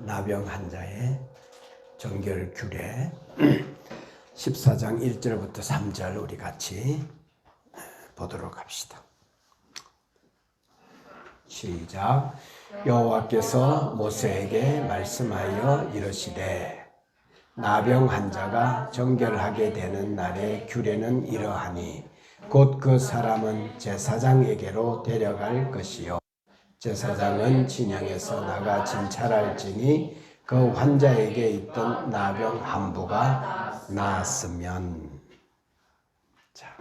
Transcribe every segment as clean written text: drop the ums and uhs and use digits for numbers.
나병 환자의 정결 규례 14장 1절부터 3절 우리 같이 보도록 합시다. 시작. 여호와께서 모세에게 말씀하여 이르시되 나병 환자가 정결하게 되는 날의 규례는 이러하니 곧 그 사람은 제사장에게로 데려갈 것이요 제사장은 진영에서 나가 진찰할지니 그 환자에게 있던 나병 한 부가 나았으면. 자,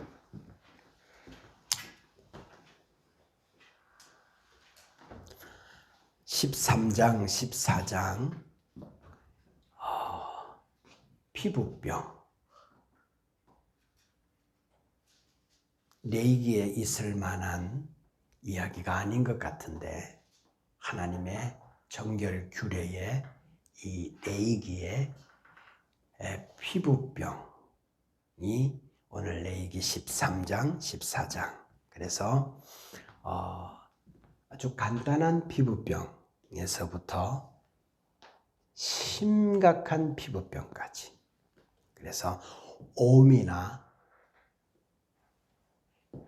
13장 14장 피부병 레이기에 있을 만한 이야기가 아닌 것 같은데 하나님의 정결 규례에 이 레이기의 피부병이 오늘 레이기 13장 14장 그래서 아주 간단한 피부병에서부터 심각한 피부병까지 그래서 오미나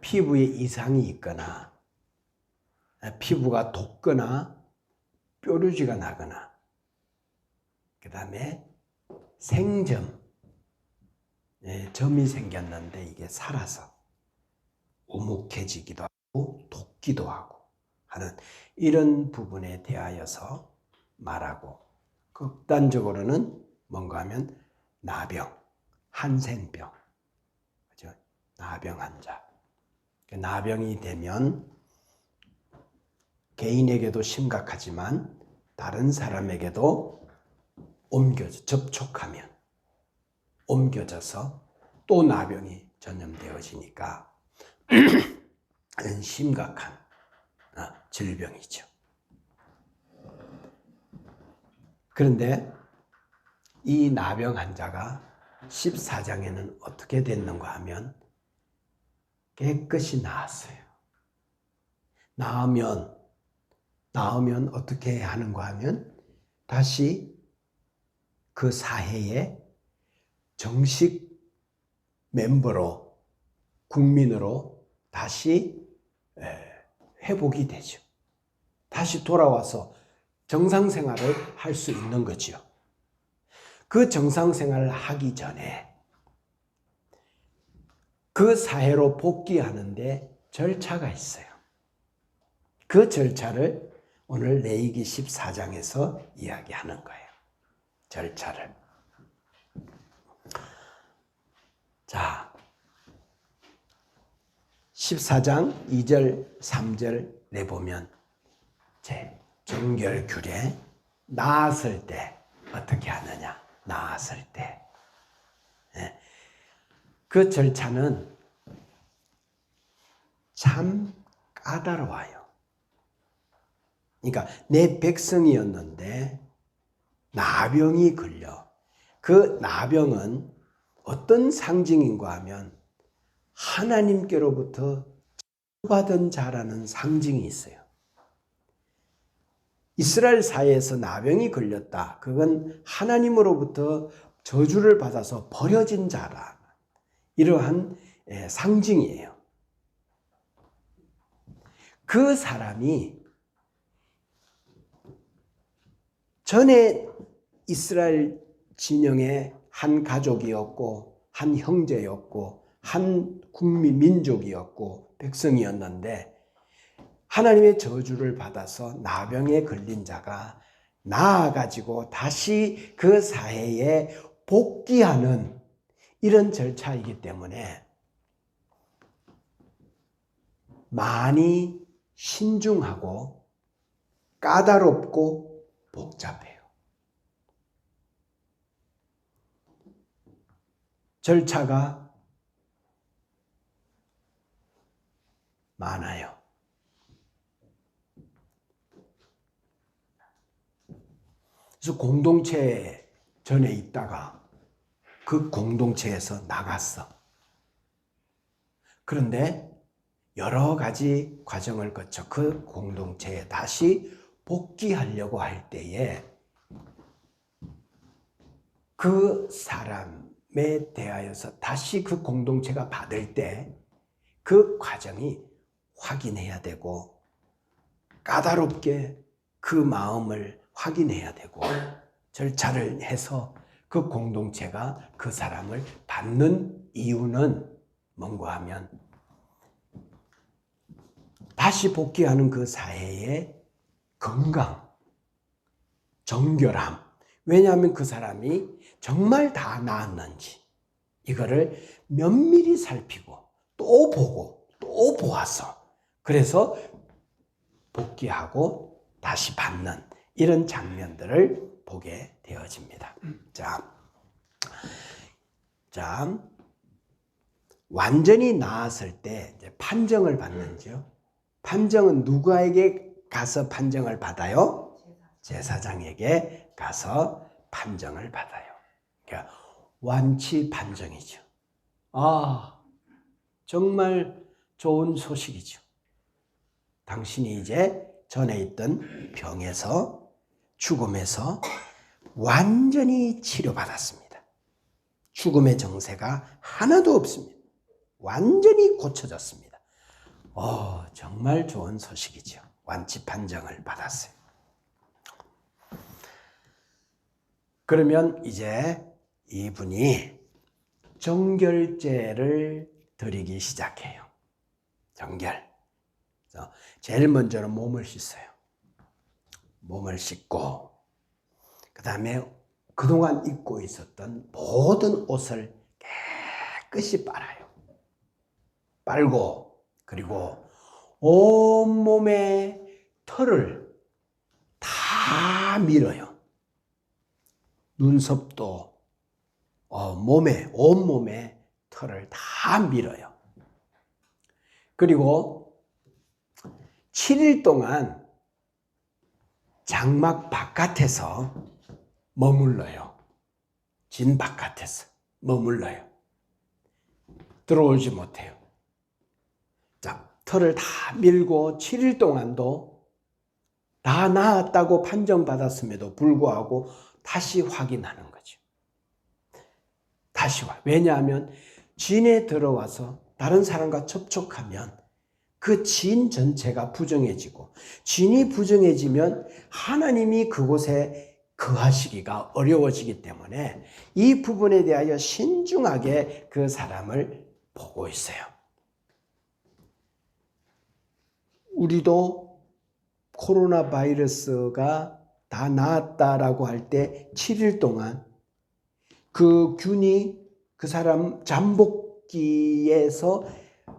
피부에 이상이 있거나 피부가 돋거나 뾰루지가 나거나 그 다음에 생점 점이 생겼는데 이게 살아서 우묵해지기도 하고 돋기도 하고 하는 이런 부분에 대하여서 말하고 극단적으로는 뭔가 하면 나병, 한센병, 그죠? 나병 환자. 나병이 되면 개인에게도 심각하지만 다른 사람에게도 접촉하면 옮겨져서 또 나병이 전염되어지니까 심각한 질병이죠. 그런데 이 나병 환자가 14장에는 어떻게 됐는가 하면 깨끗이 나았어요. 나으면 어떻게 하는가 하면 다시 그 사회의 정식 멤버로 국민으로 다시 회복이 되죠. 다시 돌아와서 정상생활을 할 수 있는 거죠. 그 정상생활을 하기 전에 그 사회로 복귀하는데 절차가 있어요. 그 절차를 오늘 레위기 14장에서 이야기하는 거예요. 절차를. 자, 14장 2절 3절 내보면 제 정결 규례 나았을 때 어떻게 하느냐. 나았을 때. 그 절차는 참 까다로워요. 그러니까 내 백성이었는데 나병이 걸려. 그 나병은 어떤 상징인가 하면 하나님께로부터 받은 자라는 상징이 있어요. 이스라엘 사회에서 나병이 걸렸다. 그건 하나님으로부터 저주를 받아서 버려진 자라. 이러한 상징이에요. 그 사람이 전에 이스라엘 진영의 한 가족이었고 한 형제였고 한 국민 민족이었고 백성이었는데 하나님의 저주를 받아서 나병에 걸린 자가 나아가지고 다시 그 사회에 복귀하는 이런 절차이기 때문에 많이 신중하고 까다롭고 복잡해요. 절차가 많아요. 그래서 공동체 전에 있다가 그 공동체에서 나갔어. 그런데 여러 가지 과정을 거쳐 그 공동체에 다시 복귀하려고 할 때에 그 사람에 대하여서 다시 그 공동체가 받을 때 그 과정이 확인해야 되고 까다롭게 그 마음을 확인해야 되고 절차를 해서 그 공동체가 그 사람을 받는 이유는 뭔가 하면 다시 복귀하는 그 사회의 건강, 정결함. 왜냐하면 그 사람이 정말 다 나았는지 이거를 면밀히 살피고 또 보고 또 보아서 그래서 복귀하고 다시 받는 이런 장면들을 보게 되어집니다. 자, 완전히 나았을 때 이제 판정을 받는지요. 판정은 누구에게 가서 판정을 받아요? 제사장에게 가서 판정을 받아요. 그러니까 완치 판정이죠. 정말 좋은 소식이죠. 당신이 이제 전에 있던 병에서 죽음에서 완전히 치료받았습니다. 죽음의 정세가 하나도 없습니다. 완전히 고쳐졌습니다. 정말 좋은 소식이죠. 완치 판정을 받았어요. 그러면 이제 이분이 정결제를 드리기 시작해요. 정결. 제일 먼저는 몸을 씻어요. 몸을 씻고 그 다음에 그동안 입고 있었던 모든 옷을 깨끗이 빨아요. 빨고 그리고 온몸에 털을 다 밀어요. 눈썹도 온몸에 털을 다 밀어요. 그리고 7일 동안 장막 바깥에서 머물러요. 진 바깥에서 머물러요. 들어오지 못해요. 자, 털을 다 밀고 7일 동안도 다 나았다고 판정받았음에도 불구하고 다시 확인하는 거죠. 왜냐하면 진에 들어와서 다른 사람과 접촉하면 그 진 전체가 부정해지고 진이 부정해지면 하나님이 그곳에 거하시기가 어려워지기 때문에 이 부분에 대하여 신중하게 그 사람을 보고 있어요. 우리도 코로나 바이러스가 다 나았다라고 할 때 7일 동안 그 균이 그 사람 잠복기에서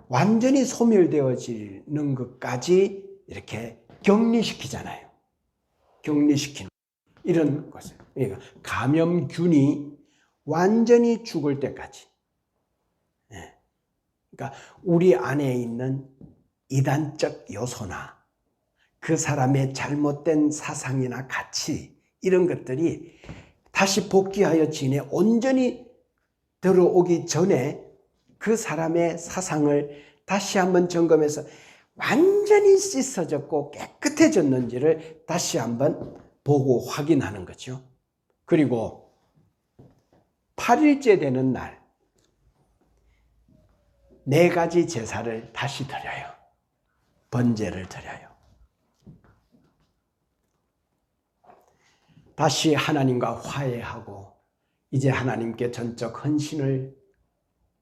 완전히 소멸되어지는 것까지 이렇게 격리시키잖아요. 격리시키는 이런 것을. 그러니까 감염균이 완전히 죽을 때까지. 그러니까 우리 안에 있는 이단적 요소나 그 사람의 잘못된 사상이나 가치 이런 것들이 다시 복귀하여 진에 온전히 들어오기 전에 그 사람의 사상을 다시 한번 점검해서 완전히 씻어졌고 깨끗해졌는지를 다시 한번 보고 확인하는 거죠. 그리고 8일째 되는 날 4가지 제사를 다시 드려요. 번제를 드려요. 다시 하나님과 화해하고 이제 하나님께 전적 헌신을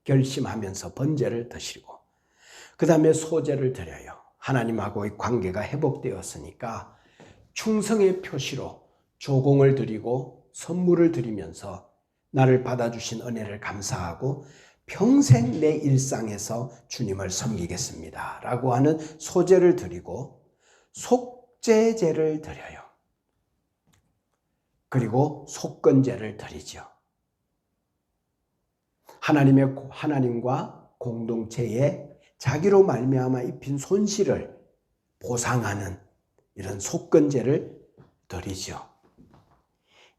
결심하면서 번제를 드시고 그 다음에 소제를 드려요. 하나님하고의 관계가 회복되었으니까 충성의 표시로 조공을 드리고 선물을 드리면서 나를 받아주신 은혜를 감사하고 평생 내 일상에서 주님을 섬기겠습니다 라고 하는 소제를 드리고 속죄제를 드려요. 그리고 속건제를 드리죠. 하나님과 공동체에 자기로 말미암아 입힌 손실을 보상하는 이런 속건제를 드리죠.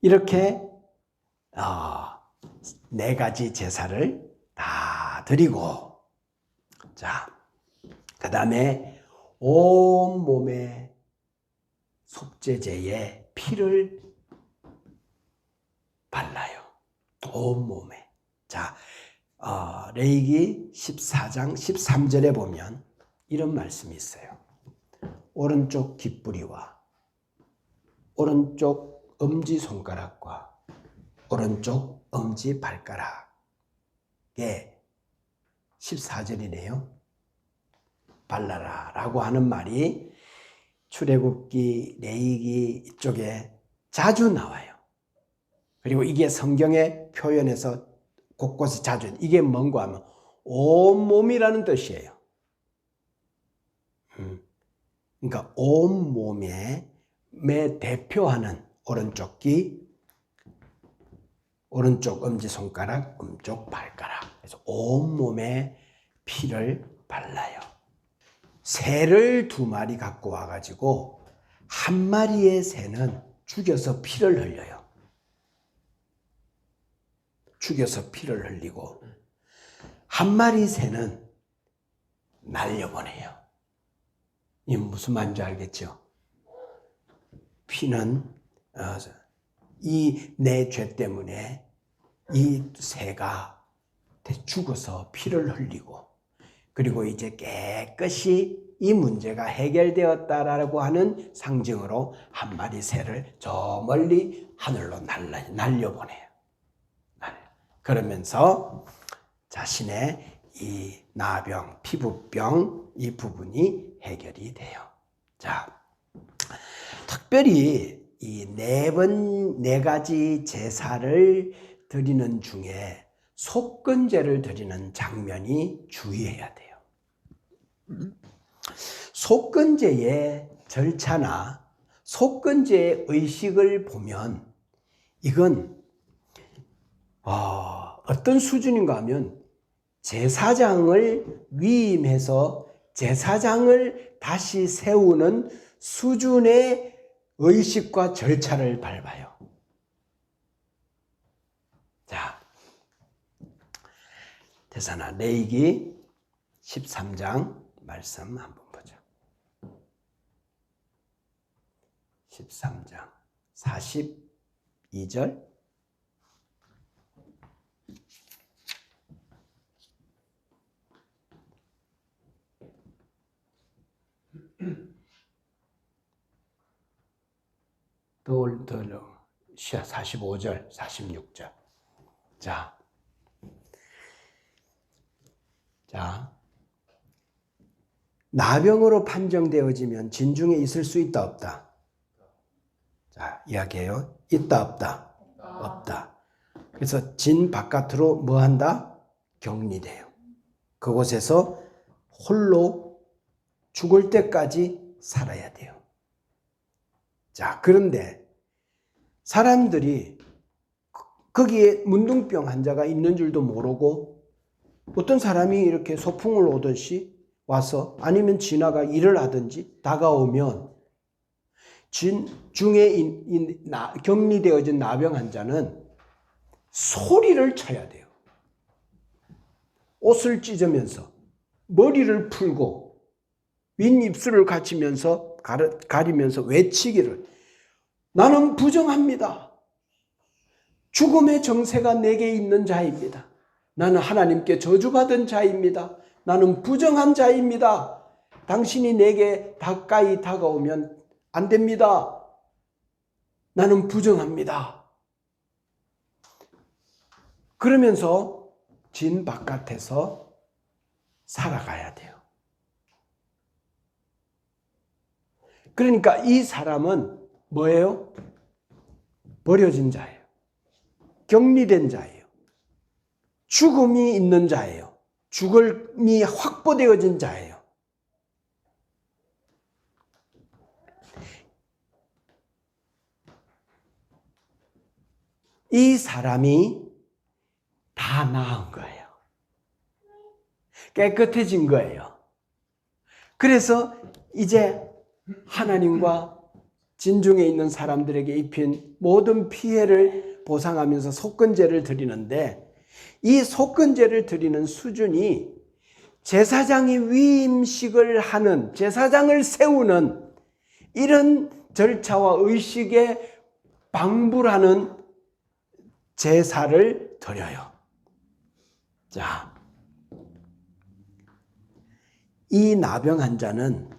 이렇게 4가지 제사를 다 드리고 그 다음에 온몸에 속죄제에 피를 발라요. 온몸에. 자, 레위기 14장 13절에 보면 이런 말씀이 있어요. 오른쪽 깃뿌리와 오른쪽 엄지손가락과 오른쪽 엄지발가락에 14절이네요. 발라라 라고 하는 말이 출애굽기, 레위기 이쪽에 자주 나와요. 그리고 이게 성경의 표현에서 곳곳에 자주, 이게 뭔가 하면 온몸이라는 뜻이에요. 그러니까 온몸에 대표하는 오른쪽 귀, 오른쪽 엄지손가락, 오른쪽 발가락. 그래서 온몸에 피를 발라요. 새를 2마리 갖고 와가지고 한 마리의 새는 죽여서 피를 흘려요. 죽여서 피를 흘리고 한 마리 새는 날려보내요. 이 무슨 말인지 알겠죠? 피는 이 내 죄 때문에 이 새가 죽어서 피를 흘리고, 그리고 이제 깨끗이 이 문제가 해결되었다라고 하는 상징으로 한 마리 새를 저 멀리 하늘로 날려보내요. 그러면서 자신의 이 나병, 피부병 이 부분이 해결이 돼요. 자, 특별히 이 4가지 제사를 드리는 중에 속건제를 드리는 장면이 주의해야 돼요. 속건제의 절차나 속건제의 의식을 보면 이건 어떤 수준인가 하면 제사장을 위임해서 제사장을 다시 세우는 수준의 의식과 절차를 밟아요. 자, 대사나 레위기 13장 말씀 한번 보죠. 13장 42절. 더 45절, 46절. 자, 나병으로 판정되어지면 진중에 있을 수 있다, 없다? 자, 이야기해요. 있다, 없다? 없다. 그래서 진 바깥으로 뭐 한다? 격리돼요. 그곳에서 홀로 죽을 때까지 살아야 돼요. 자, 그런데 사람들이 거기에 문둥병 환자가 있는 줄도 모르고 어떤 사람이 이렇게 소풍을 오듯이 와서 아니면 지나가 일을 하든지 다가오면 중에 격리되어진 나병 환자는 소리를 쳐야 돼요. 옷을 찢으면서 머리를 풀고 윗입술을 가리면서 외치기를, 나는 부정합니다. 죽음의 정세가 내게 있는 자입니다. 나는 하나님께 저주받은 자입니다. 나는 부정한 자입니다. 당신이 내게 가까이 다가오면 안 됩니다. 나는 부정합니다. 그러면서 진 바깥에서 살아가야 돼요. 그러니까 이 사람은 뭐예요? 버려진 자예요. 격리된 자예요. 죽음이 있는 자예요. 죽음이 확보되어진 자예요. 이 사람이 다 나은 거예요. 깨끗해진 거예요. 그래서 이제 하나님과 진중에 있는 사람들에게 입힌 모든 피해를 보상하면서 속건제를 드리는데, 이 속건제를 드리는 수준이 제사장이 위임식을 하는, 제사장을 세우는 이런 절차와 의식에 방불하는 제사를 드려요. 자, 이 나병 환자는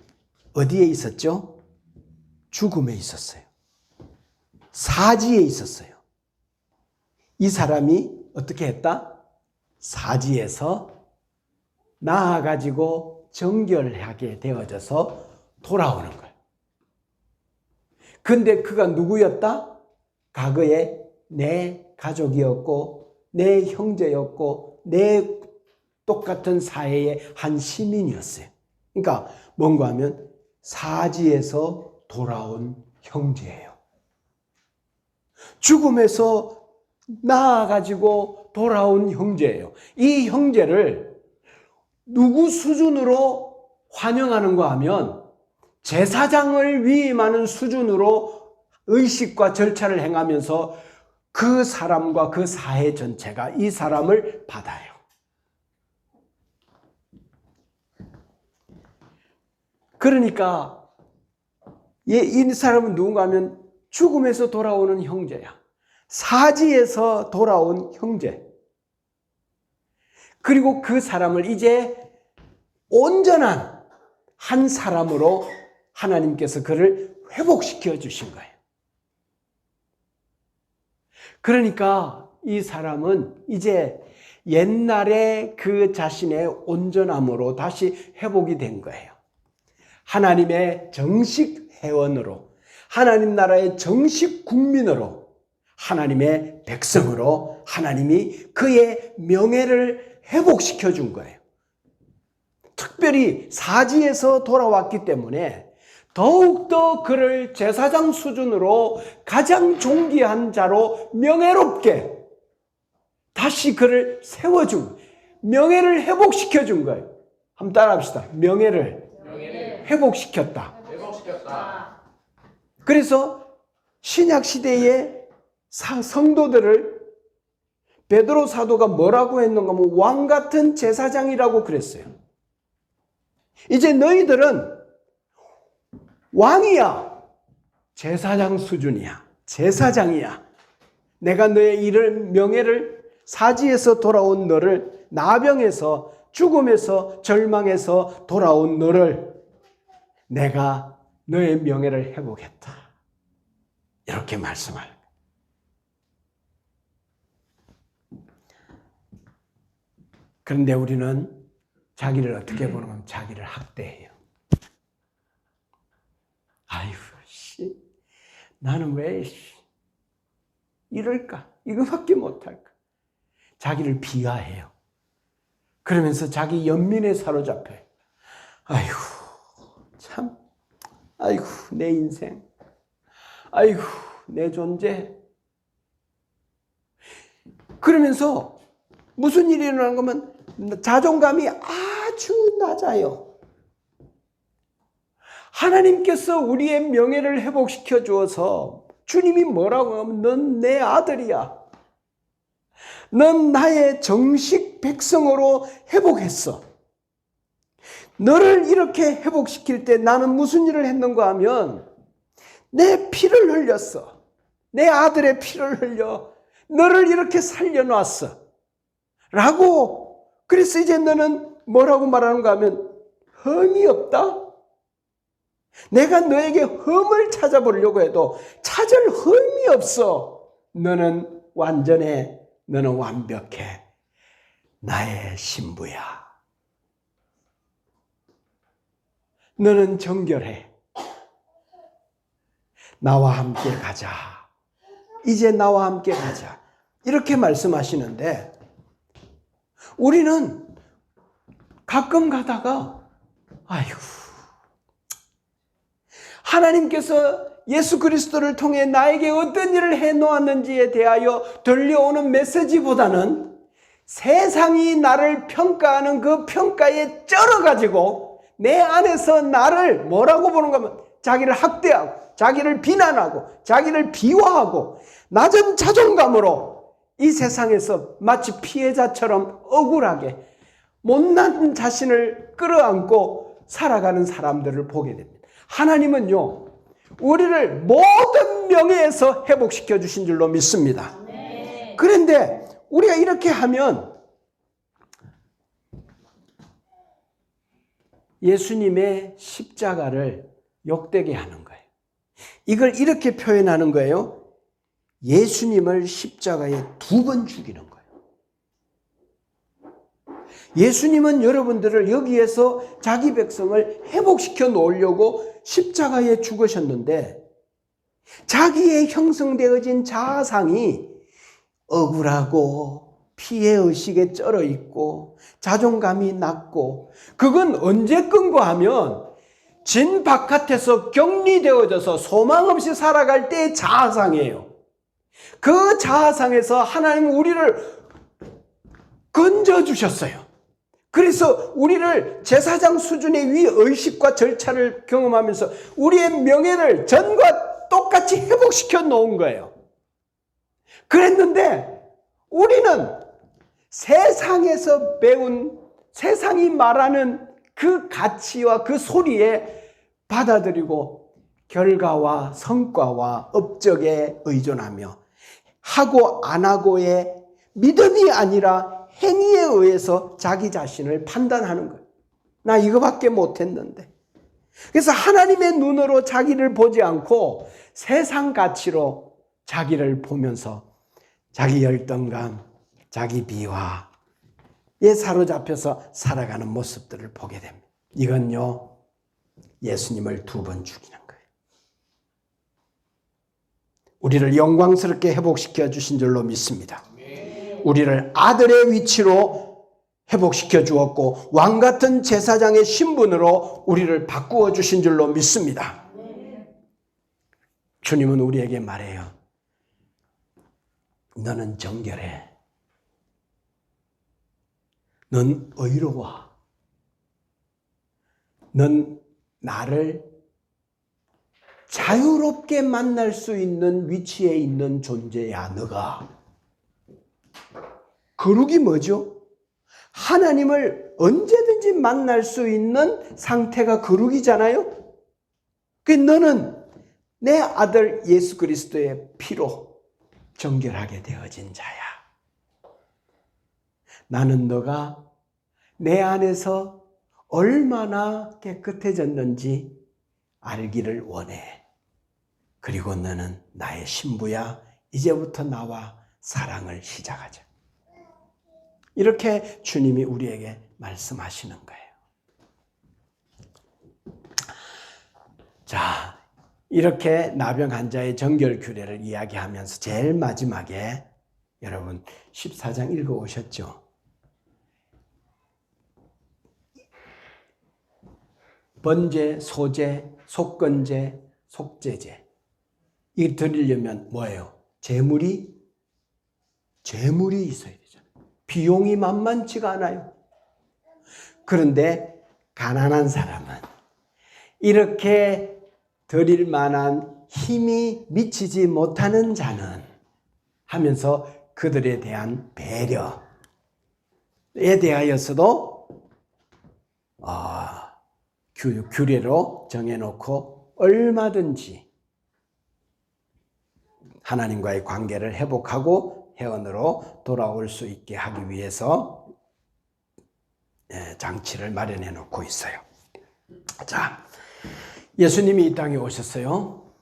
어디에 있었죠? 죽음에 있었어요. 사지에 있었어요. 이 사람이 어떻게 했다? 사지에서 나아가지고 정결하게 되어져서 돌아오는 거예요. 근데 그가 누구였다? 과거에 내 가족이었고 내 형제였고 내 똑같은 사회의 한 시민이었어요. 그러니까 뭔가 하면 사지에서 돌아온 형제예요. 죽음에서 나아가지고 돌아온 형제예요. 이 형제를 누구 수준으로 환영하는가 하면 제사장을 위임하는 수준으로 의식과 절차를 행하면서 그 사람과 그 사회 전체가 이 사람을 받아요. 그러니까 이 사람은 누군가 하면 죽음에서 돌아오는 형제야. 사지에서 돌아온 형제. 그리고 그 사람을 이제 온전한 한 사람으로 하나님께서 그를 회복시켜 주신 거예요. 그러니까 이 사람은 이제 옛날에 그 자신의 온전함으로 다시 회복이 된 거예요. 하나님의 정식 회원으로, 하나님 나라의 정식 국민으로, 하나님의 백성으로 하나님이 그의 명예를 회복시켜 준 거예요. 특별히 사지에서 돌아왔기 때문에 더욱더 그를 제사장 수준으로 가장 존귀한 자로 명예롭게 다시 그를 세워준, 명예를 회복시켜 준 거예요. 한번 따라합시다. 명예를 회복시켰다. 그래서 신약 시대의 성도들을 베드로 사도가 뭐라고 했는가 하면 왕 같은 제사장이라고 그랬어요. 이제 너희들은 왕이야. 제사장 수준이야. 제사장이야. 내가 너의 일을, 명예를, 사지에서 돌아온 너를, 나병에서, 죽음에서, 절망에서 돌아온 너를 내가 너의 명예를 회복했다. 이렇게 말씀할. 그런데 우리는 자기를 어떻게 보면 자기를 학대해요. 아이고, 나는 왜 이럴까? 이거밖에 못할까? 자기를 비하해요. 그러면서 자기 연민에 사로잡혀요. 아이고, 참, 아이고, 내 인생, 아이고, 내 존재. 그러면서 무슨 일이 일어나는 거면 자존감이 아주 낮아요. 하나님께서 우리의 명예를 회복시켜 주어서 주님이 뭐라고 하면 넌 내 아들이야. 넌 나의 정식 백성으로 회복했어. 너를 이렇게 회복시킬 때 나는 무슨 일을 했는가 하면 내 피를 흘렸어. 내 아들의 피를 흘려 너를 이렇게 살려놨어. 라고. 그래서 이제 너는 뭐라고 말하는가 하면 흠이 없다. 내가 너에게 흠을 찾아보려고 해도 찾을 흠이 없어. 너는 완전해. 너는 완벽해. 나의 신부야. 너는 정결해. 나와 함께 가자. 이제 나와 함께 가자. 이렇게 말씀하시는데 우리는 가끔 가다가 아이고, 하나님께서 예수 그리스도를 통해 나에게 어떤 일을 해놓았는지에 대하여 들려오는 메시지보다는 세상이 나를 평가하는 그 평가에 쩔어가지고 내 안에서 나를 뭐라고 보는가 하면 자기를 학대하고 자기를 비난하고 자기를 비화하고 낮은 자존감으로 이 세상에서 마치 피해자처럼 억울하게 못난 자신을 끌어안고 살아가는 사람들을 보게 됩니다. 하나님은요, 우리를 모든 명예에서 회복시켜 주신 줄로 믿습니다. 그런데 우리가 이렇게 하면 예수님의 십자가를 욕되게 하는 거예요. 이걸 이렇게 표현하는 거예요. 예수님을 십자가에 2번 죽이는 거예요. 예수님은 여러분들을 여기에서 자기 백성을 회복시켜 놓으려고 십자가에 죽으셨는데 자기의 형성되어진 자아상이 억울하고 피해의식에 쩔어 있고 자존감이 낮고, 그건 언제 끈거하면 진 바깥에서 격리되어져서 소망 없이 살아갈 때의 자아상이에요. 그 자아상에서 하나님은 우리를 건져주셨어요. 그래서 우리를 제사장 수준의 의식과 절차를 경험하면서 우리의 명예를 전과 똑같이 회복시켜 놓은 거예요. 그랬는데 우리는 세상에서 배운, 세상이 말하는 그 가치와 그 소리에 받아들이고 결과와 성과와 업적에 의존하며 하고 안 하고의 믿음이 아니라 행위에 의해서 자기 자신을 판단하는 거예요. 나 이거밖에 못했는데. 그래서 하나님의 눈으로 자기를 보지 않고 세상 가치로 자기를 보면서 자기 열등감, 자기 비화에 사로잡혀서 살아가는 모습들을 보게 됩니다. 이건요, 예수님을 2번 죽이는 거예요. 우리를 영광스럽게 회복시켜 주신 줄로 믿습니다. 우리를 아들의 위치로 회복시켜 주었고 왕같은 제사장의 신분으로 우리를 바꾸어 주신 줄로 믿습니다. 주님은 우리에게 말해요. 너는 정결해. 넌 의로워. 넌 나를 자유롭게 만날 수 있는 위치에 있는 존재야, 너가. 거룩이 뭐죠? 하나님을 언제든지 만날 수 있는 상태가 거룩이잖아요? 그 너는 내 아들 예수 그리스도의 피로 정결하게 되어진 자야. 나는 너가 내 안에서 얼마나 깨끗해졌는지 알기를 원해. 그리고 너는 나의 신부야. 이제부터 나와 사랑을 시작하자. 이렇게 주님이 우리에게 말씀하시는 거예요. 자, 이렇게 나병 환자의 정결 규례를 이야기하면서 제일 마지막에 여러분 14장 읽어오셨죠? 번제, 소제, 속건제, 속제제. 이 드리려면 뭐예요? 재물이 있어야 되잖아요. 비용이 만만치가 않아요. 그런데 가난한 사람은 이렇게 드릴 만한 힘이 미치지 못하는 자는 하면서 그들에 대한 배려에 대하여서도 규례로 정해놓고 얼마든지 하나님과의 관계를 회복하고 회원으로 돌아올 수 있게 하기 위해서 장치를 마련해 놓고 있어요. 자, 예수님이 이 땅에 오셨어요.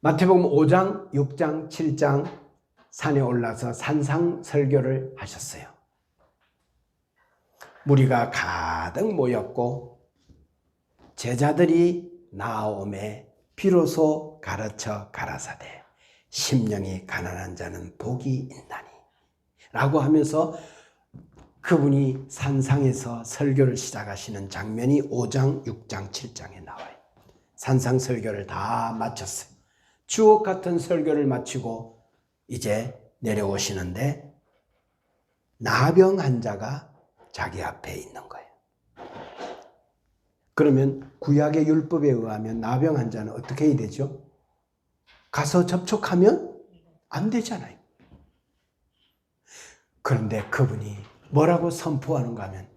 마태복음 5장, 6장, 7장 산에 올라서 산상 설교를 하셨어요. 무리가 가득 모였고 제자들이 나아오매 비로소 가르쳐 가라사대 심령이 가난한 자는 복이 있나니 라고 하면서 그분이 산상에서 설교를 시작하시는 장면이 5장, 6장, 7장에 나와요. 산상 설교를 다 마쳤어요. 주옥 같은 설교를 마치고 이제 내려오시는데 나병 환자가 자기 앞에 있는 거예요. 그러면 구약의 율법에 의하면 나병 환자는 어떻게 해야 되죠? 가서 접촉하면 안 되잖아요. 그런데 그분이 뭐라고 선포하는가 하면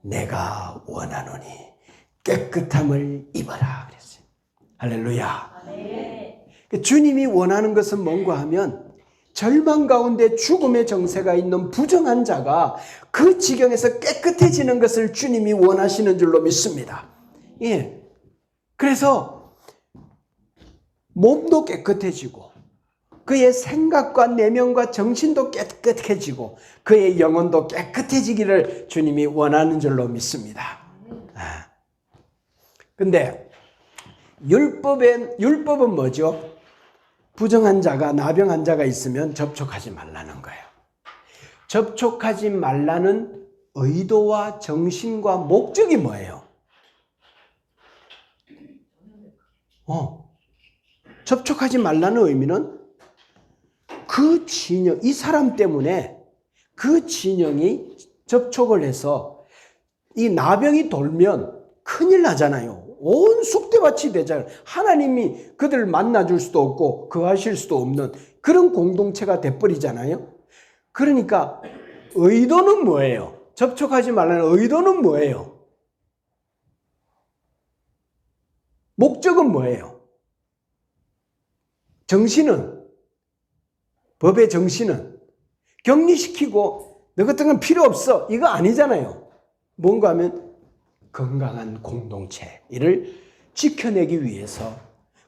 내가 원하노니 깨끗함을 입어라 그랬어요. 할렐루야. 네. 주님이 원하는 것은 뭔가 하면 절망 가운데 죽음의 정세가 있는 부정한 자가 그 지경에서 깨끗해지는 것을 주님이 원하시는 줄로 믿습니다. 예. 그래서 몸도 깨끗해지고 그의 생각과 내면과 정신도 깨끗해지고 그의 영혼도 깨끗해지기를 주님이 원하는 줄로 믿습니다. 근데 율법은 뭐죠? 부정한 자가, 나병한 자가 있으면 접촉하지 말라는 거예요. 접촉하지 말라는 의도와 정신과 목적이 뭐예요? 접촉하지 말라는 의미는 그 진영, 이 사람 때문에 그 진영이 접촉을 해서 이 나병이 돌면 큰일 나잖아요. 온 쑥대밭이 되잖아요. 하나님이 그들을 만나줄 수도 없고 거하실 수도 없는 그런 공동체가 돼버리잖아요. 그러니까 의도는 뭐예요? 접촉하지 말라는 의도는 뭐예요? 목적은 뭐예요? 정신은, 법의 정신은 격리시키고 너 같은 건 필요 없어 이거 아니잖아요. 뭔가 하면 건강한 공동체를 지켜내기 위해서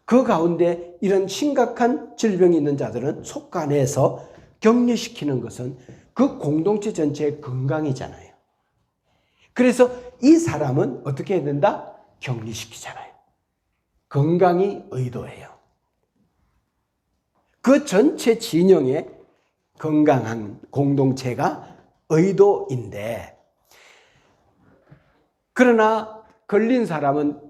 그 가운데 이런 심각한 질병이 있는 자들은 속간해서 격리시키는 것은 그 공동체 전체의 건강이잖아요. 그래서 이 사람은 어떻게 해야 된다? 격리시키잖아요. 건강이 의도예요. 그 전체 진영의 건강한 공동체가 의도인데, 그러나 걸린 사람은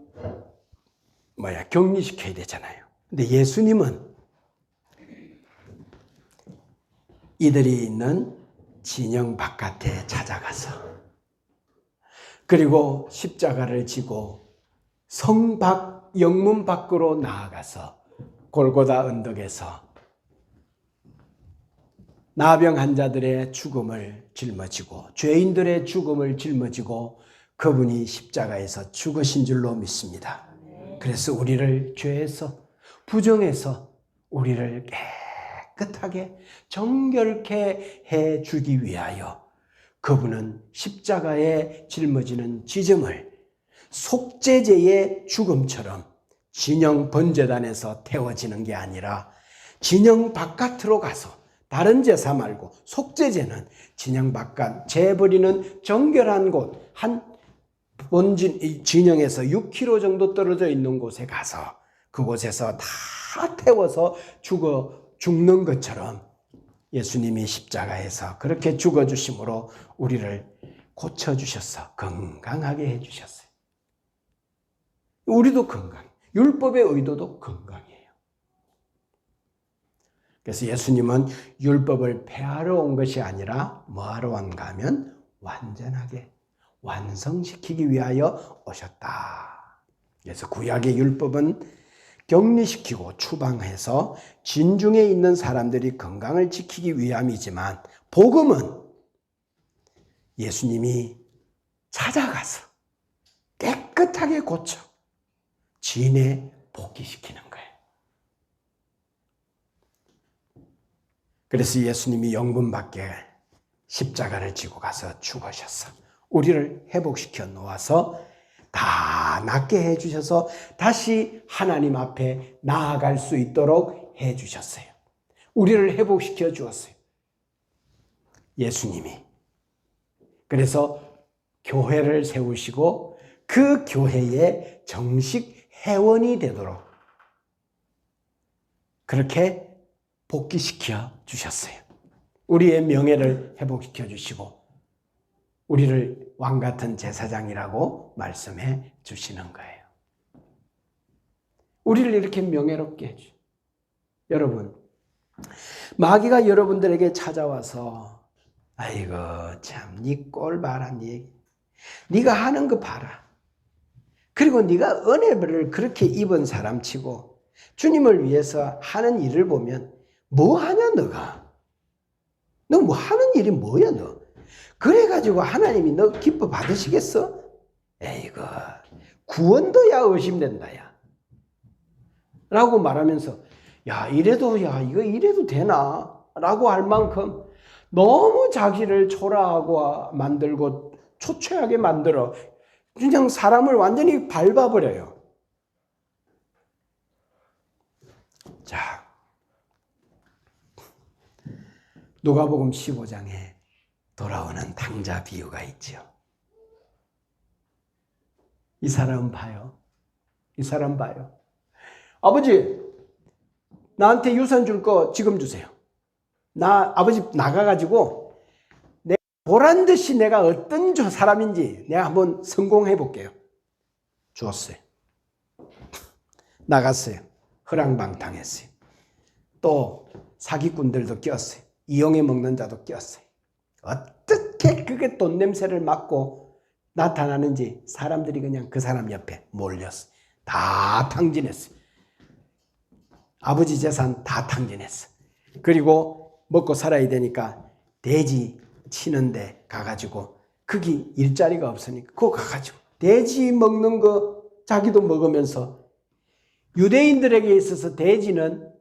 격리시켜야 되잖아요. 근데 예수님은 이들이 있는 진영 바깥에 찾아가서 그리고 십자가를 지고 성 밖, 영문 밖으로 나아가서 골고다 언덕에서 나병 환자들의 죽음을 짊어지고 죄인들의 죽음을 짊어지고 그분이 십자가에서 죽으신 줄로 믿습니다. 그래서 우리를 죄에서 부정해서 우리를 깨끗하게 정결케 해주기 위하여 그분은 십자가에 짊어지는 지점을 속죄제의 죽음처럼 진영 번제단에서 태워지는 게 아니라 진영 바깥으로 가서 다른 제사 말고 속죄제는 진영 바깥 재버리는 정결한 곳 한 본진 진영에서 6km 정도 떨어져 있는 곳에 가서 그곳에서 다 태워서 죽는 것처럼 예수님이 십자가에서 그렇게 죽어주심으로 우리를 고쳐주셔서 건강하게 해주셨어요. 우리도 건강, 율법의 의도도 건강이에요. 그래서 예수님은 율법을 폐하러 온 것이 아니라 뭐하러 왔는가 하면 완전하게 완성시키기 위하여 오셨다. 그래서 구약의 율법은 격리시키고 추방해서 진중에 있는 사람들이 건강을 지키기 위함이지만 복음은 예수님이 찾아가서 깨끗하게 고쳐 진에 복귀시키는 거예요. 그래서 예수님이 영분 밖에 십자가를 지고 가서 죽으셨어. 우리를 회복시켜 놓아서 다 낫게 해주셔서 다시 하나님 앞에 나아갈 수 있도록 해주셨어요. 우리를 회복시켜 주었어요. 예수님이. 그래서 교회를 세우시고 그 교회의 정식 회원이 되도록 그렇게 복귀시켜 주셨어요. 우리의 명예를 회복시켜 주시고 우리를 왕같은 제사장이라고 말씀해 주시는 거예요. 우리를 이렇게 명예롭게 해주. 여러분, 마귀가 여러분들에게 찾아와서 아이고 참 네 꼴 봐라, 네가 하는 거 봐라. 그리고 네가 은혜를 그렇게 입은 사람치고 주님을 위해서 하는 일을 보면 뭐 하냐 너가? 너 뭐 하는 일이 뭐야 너? 그래가지고 하나님이 너 기뻐 받으시겠어? 에이구 구원도 야 의심된다 야 라고 말하면서 야, 이거 이래도 되나? 라고 할 만큼 너무 자기를 초라하고 만들고 초췌하게 만들어 그냥 사람을 완전히 밟아버려요. 자, 누가복음 15장에 돌아오는 탕자 비유가 있죠. 이 사람 봐요. 이 사람 봐요. 아버지, 나한테 유산 줄 거 지금 주세요. 아버지 나가가지고 내가 보란 듯이 내가 어떤 사람인지 내가 한번 성공해 볼게요. 주었어요. 나갔어요. 허랑방탕했어요. 또 사기꾼들도 꼈어요. 이용해 먹는 자도 꼈어요. 어떻게 그게 돈 냄새를 맡고 나타나는지 사람들이 그냥 그 사람 옆에 몰렸어요. 다 탕진했어요. 아버지 재산 다 탕진했어. 그리고 먹고 살아야 되니까 돼지 치는데 가가지고 거기 일자리가 없으니까 그거 가가지고 돼지 먹는 거 자기도 먹으면서 유대인들에게 있어서 돼지는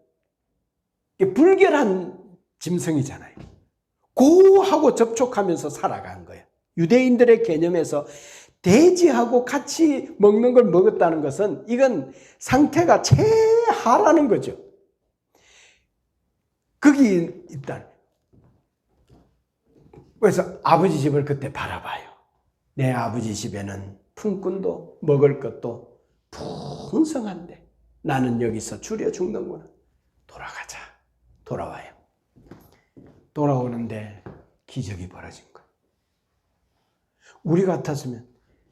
불결한 짐승이잖아요. 고하고 접촉하면서 살아간 거예요. 유대인들의 개념에서 돼지하고 같이 먹는 걸 먹었다는 것은 이건 상태가 최하라는 거죠. 거기 일단 그래서 아버지 집을 그때 바라봐요. 내 아버지 집에는 품꾼도 먹을 것도 풍성한데 나는 여기서 줄여 죽는구나. 돌아가자. 돌아와요. 돌아오는데 기적이 벌어진 거예요. 우리 같았으면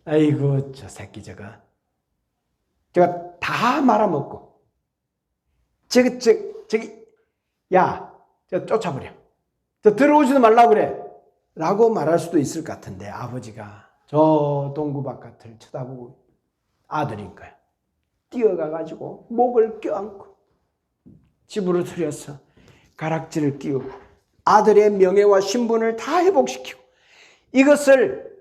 아이고 저 새끼 제가 다 말아먹고 저기 야 저 쫓아버려. 저 들어오지도 말라고 그래. 라고 말할 수도 있을 것 같은데 아버지가 저 동구 바깥을 쳐다보고 아들인 거야. 뛰어가가지고 목을 껴안고 집으로 들여서 가락지를 끼우고 아들의 명예와 신분을 다 회복시키고 이것을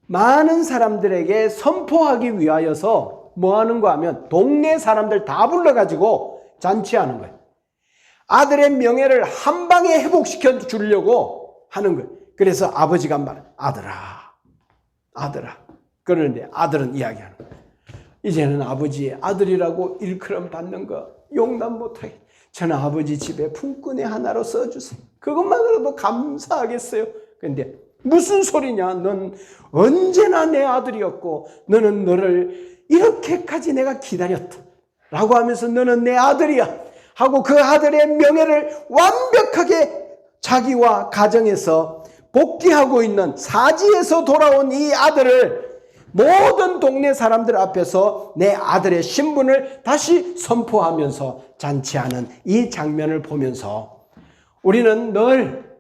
많은 사람들에게 선포하기 위하여서 뭐 하는 거 하면 동네 사람들 다 불러가지고 잔치하는 거예요. 아들의 명예를 한 방에 회복시켜 주려고 하는 거예요. 그래서 아버지가 아들아. 그러는데 아들은 이야기하는 거예요. 이제는 아버지의 아들이라고 일컬음 받는 거 용납 못하게 저는 아버지 집에 품꾼의 하나로 써주세요. 그것만으로도 감사하겠어요. 그런데 무슨 소리냐? 넌 언제나 내 아들이었고 너는 너를 이렇게까지 내가 기다렸다. 라고 하면서 너는 내 아들이야. 하고 그 아들의 명예를 완벽하게 자기와 가정에서 복귀하고 있는 사지에서 돌아온 이 아들을 모든 동네 사람들 앞에서 내 아들의 신분을 다시 선포하면서 잔치하는 이 장면을 보면서 우리는 늘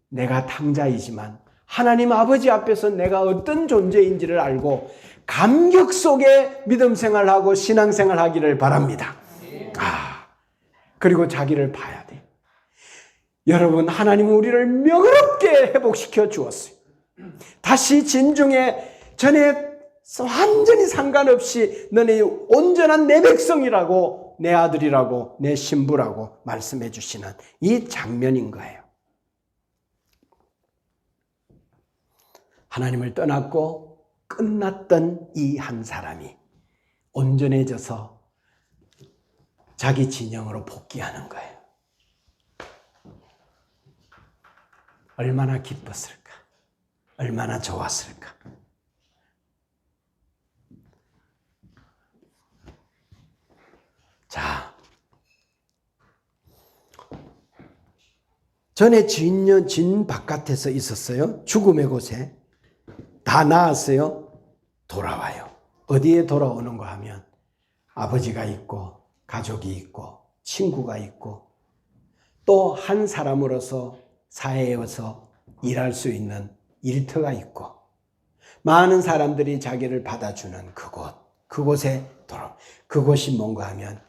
내가 탕자이지만 하나님 아버지 앞에서 내가 어떤 존재인지를 알고 감격 속에 믿음 생활하고 신앙 생활하기를 바랍니다. 그리고 자기를 봐야 돼. 여러분, 하나님은 우리를 명예롭게 회복시켜 주었어요. 다시 진중에 전에 완전히 상관없이 너네 온전한 내 백성이라고 내 아들이라고 내 신부라고 말씀해 주시는 이 장면인 거예요. 하나님을 떠났고 끝났던 이 한 사람이 온전해져서 자기 진영으로 복귀하는 거예요. 얼마나 기뻤을까? 얼마나 좋았을까? 자, 전에 진 바깥에서 있었어요. 죽음의 곳에. 다 나았어요. 돌아와요. 어디에 돌아오는가 하면 아버지가 있고 가족이 있고 친구가 있고 또 한 사람으로서 사회에서 일할 수 있는 일터가 있고 많은 사람들이 자기를 받아주는 그곳에 돌아와. 그곳이 뭔가 하면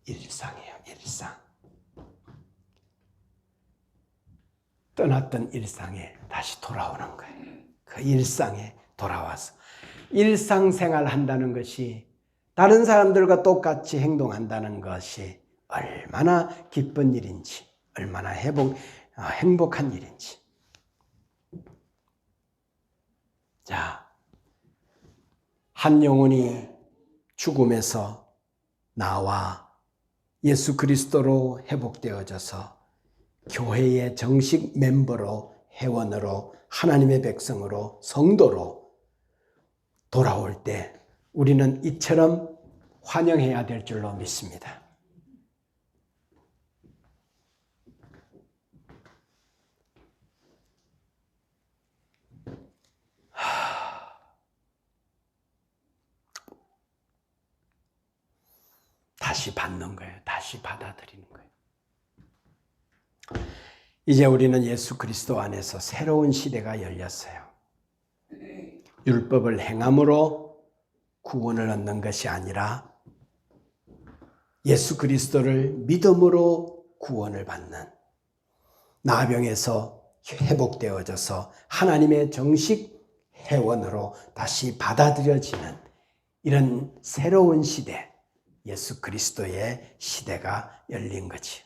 일상이에요. 일상. 떠났던 일상에 다시 돌아오는 거예요. 그 일상에 돌아와서 일상생활 한다는 것이 다른 사람들과 똑같이 행동한다는 것이 얼마나 기쁜 일인지, 얼마나 행복한 일인지. 자, 한 영혼이 죽음에서 나와 예수 그리스도로 회복되어져서 교회의 정식 멤버로, 회원으로, 하나님의 백성으로, 성도로 돌아올 때 우리는 이처럼 환영해야 될 줄로 믿습니다. 다시 받는 거예요. 다시 받아들이는 거예요. 이제 우리는 예수 그리스도 안에서 새로운 시대가 열렸어요. 율법을 행함으로 구원을 얻는 것이 아니라 예수 그리스도를 믿음으로 구원을 받는, 나병에서 회복되어져서 하나님의 정식 회원으로 다시 받아들여지는 이런 새로운 시대, 예수 그리스도의 시대가 열린 거지.